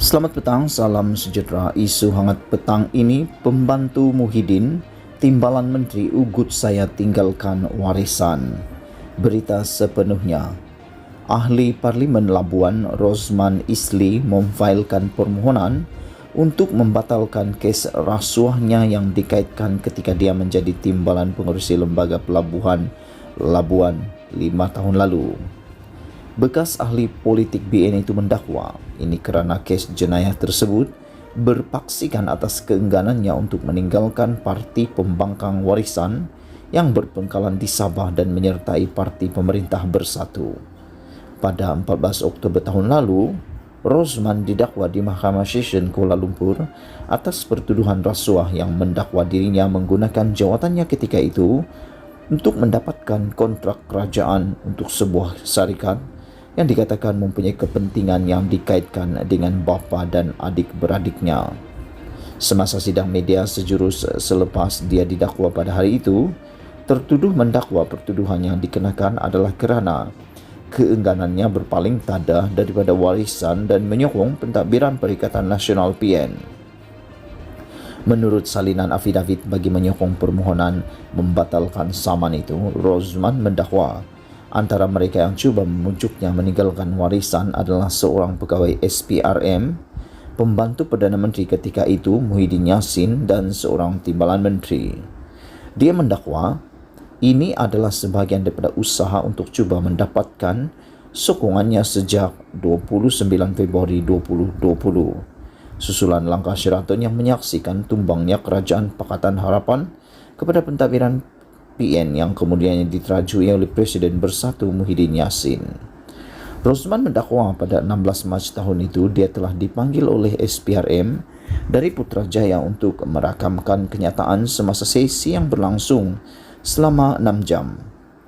Selamat petang, salam sejahtera. Isu hangat petang ini, pembantu Muhyiddin, timbalan menteri ugut saya tinggalkan warisan. Berita sepenuhnya. Ahli Parlimen Labuan Rosman Isli memfailkan permohonan untuk membatalkan kes rasuahnya yang dikaitkan ketika dia menjadi timbalan pengurusi lembaga pelabuhan Labuan 5 tahun lalu. Bekas ahli politik BN itu mendakwa ini kerana kes jenayah tersebut berpaksikan atas keengganannya untuk meninggalkan parti pembangkang warisan yang berpengkalan di Sabah dan menyertai parti pemerintah bersatu. Pada 14 Oktober tahun lalu, Rosman didakwa di Mahkamah Session Kuala Lumpur atas pertuduhan rasuah yang mendakwa dirinya menggunakan jawatannya ketika itu untuk mendapatkan kontrak kerajaan untuk sebuah syarikat yang dikatakan mempunyai kepentingan yang dikaitkan dengan bapa dan adik-beradiknya. Semasa sidang media sejurus selepas dia didakwa pada hari itu, tertuduh mendakwa pertuduhan yang dikenakan adalah kerana keengganannya berpaling tada daripada warisan dan menyokong pentadbiran Perikatan Nasional PN. Menurut salinan afidavit bagi menyokong permohonan membatalkan saman itu, Rosman mendakwa antara mereka yang cuba memujuknya meninggalkan warisan adalah seorang pegawai SPRM, pembantu Perdana Menteri ketika itu Muhyiddin Yassin dan seorang timbalan menteri. Dia mendakwa ini adalah sebahagian daripada usaha untuk cuba mendapatkan sokongannya sejak 29 Februari 2020. Susulan langkah Sheraton yang menyaksikan tumbangnya Kerajaan Pakatan Harapan kepada pentadbiran PN yang kemudiannya diterajui oleh Presiden Bersatu Muhyiddin Yassin. Rosman mendakwa pada 16 Mac tahun itu dia telah dipanggil oleh SPRM dari Putrajaya untuk merakamkan kenyataan semasa sesi yang berlangsung selama 6 jam.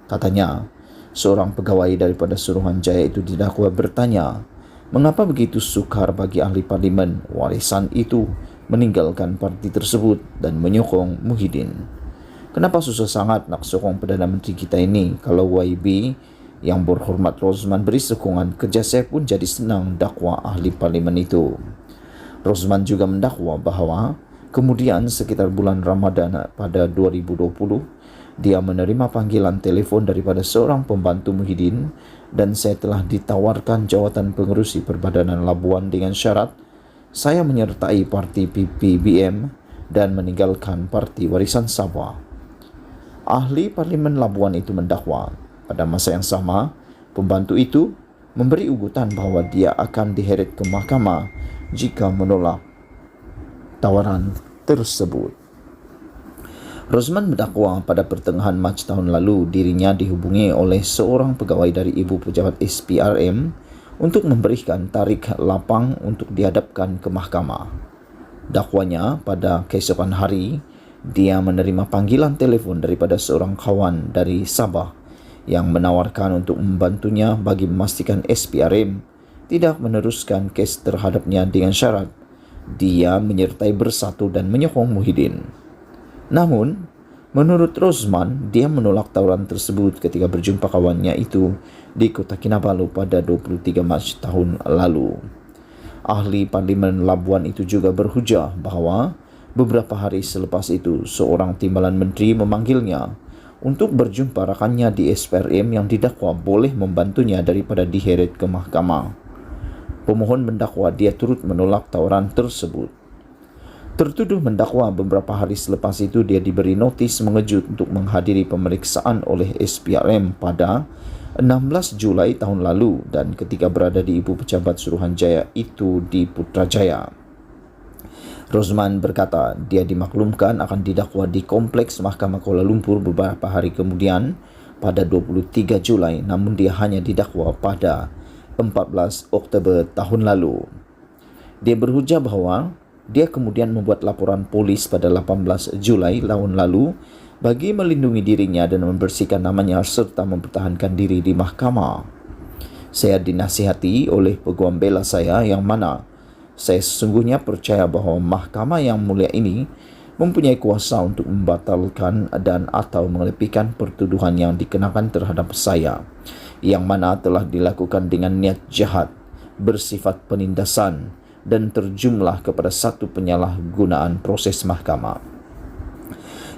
Katanya, seorang pegawai daripada Suruhanjaya itu didakwa bertanya, mengapa begitu sukar bagi ahli parlimen warisan itu meninggalkan parti tersebut dan menyokong Muhyiddin. Kenapa susah sangat nak sokong Perdana Menteri kita ini kalau YB yang berhormat Rosman beri sokongan, kerja saya pun jadi senang, dakwa ahli parlimen itu. Rosman juga mendakwa bahawa kemudian sekitar bulan Ramadan pada 2020, dia menerima panggilan telefon daripada seorang pembantu Muhyiddin dan saya telah ditawarkan jawatan pengerusi Perbadanan Labuan dengan syarat saya menyertai parti PPBM dan meninggalkan parti Warisan Sabah. Ahli Parlimen Labuan itu mendakwa pada masa yang sama, pembantu itu memberi ugutan bahawa dia akan diheret ke mahkamah jika menolak tawaran tersebut. Rosman mendakwa pada pertengahan Mac tahun lalu dirinya dihubungi oleh seorang pegawai dari ibu pejabat SPRM untuk memberikan tarik lapang untuk dihadapkan ke mahkamah. Dakwanya pada keesokan hari, dia menerima panggilan telefon daripada seorang kawan dari Sabah yang menawarkan untuk membantunya bagi memastikan SPRM tidak meneruskan kes terhadapnya dengan syarat dia menyertai Bersatu dan menyokong Muhyiddin. Namun, menurut Rosman, dia menolak tawaran tersebut ketika berjumpa kawannya itu di Kota Kinabalu pada 23 Mac tahun lalu. Ahli Parlimen Labuan itu juga berhujah bahawa beberapa hari selepas itu, seorang timbalan menteri memanggilnya untuk berjumpa rakannya di SPRM yang didakwa boleh membantunya daripada diheret ke mahkamah. Pemohon mendakwa dia turut menolak tawaran tersebut. Tertuduh mendakwa beberapa hari selepas itu dia diberi notis mengejut untuk menghadiri pemeriksaan oleh SPRM pada 16 Julai tahun lalu dan ketika berada di ibu pejabat Suruhanjaya itu di Putrajaya. Rosman berkata dia dimaklumkan akan didakwa di Kompleks Mahkamah Kuala Lumpur beberapa hari kemudian pada 23 Julai namun dia hanya didakwa pada 14 Oktober tahun lalu. Dia berhujah bahawa dia kemudian membuat laporan polis pada 18 Julai tahun lalu bagi melindungi dirinya dan membersihkan namanya serta mempertahankan diri di mahkamah. Saya dinasihati oleh peguam bela saya yang mana saya sesungguhnya percaya bahawa mahkamah yang mulia ini mempunyai kuasa untuk membatalkan dan atau mengelepihkan pertuduhan yang dikenakan terhadap saya, yang mana telah dilakukan dengan niat jahat, bersifat penindasan, dan terjumlah kepada satu penyalahgunaan proses mahkamah.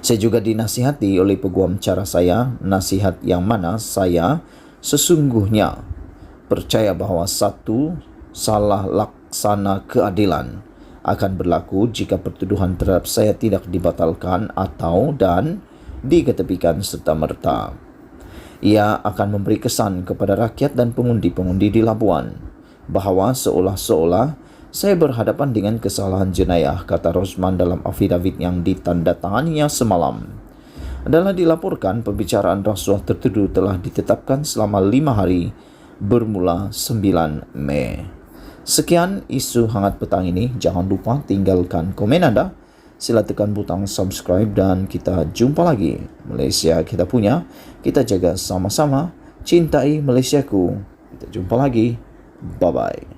Saya juga dinasihati oleh peguam cara saya, nasihat yang mana saya sesungguhnya percaya bahawa satu salah laksana keadilan akan berlaku jika pertuduhan terhadap saya tidak dibatalkan atau dan diketepikan serta-merta. Ia akan memberi kesan kepada rakyat dan pengundi-pengundi di Labuan bahawa seolah-olah saya berhadapan dengan kesalahan jenayah, kata Rosman dalam afidavit yang ditandatanganinya semalam. Adalah dilaporkan pembicaraan rasuah tertuduh telah ditetapkan selama 5 hari bermula 9 Mei. Sekian isu hangat petang ini. Jangan lupa tinggalkan komen anda. Sila tekan butang subscribe dan kita jumpa lagi. Malaysia kita punya, kita jaga sama-sama. Cintai Malaysiaku. Kita jumpa lagi. Bye-bye.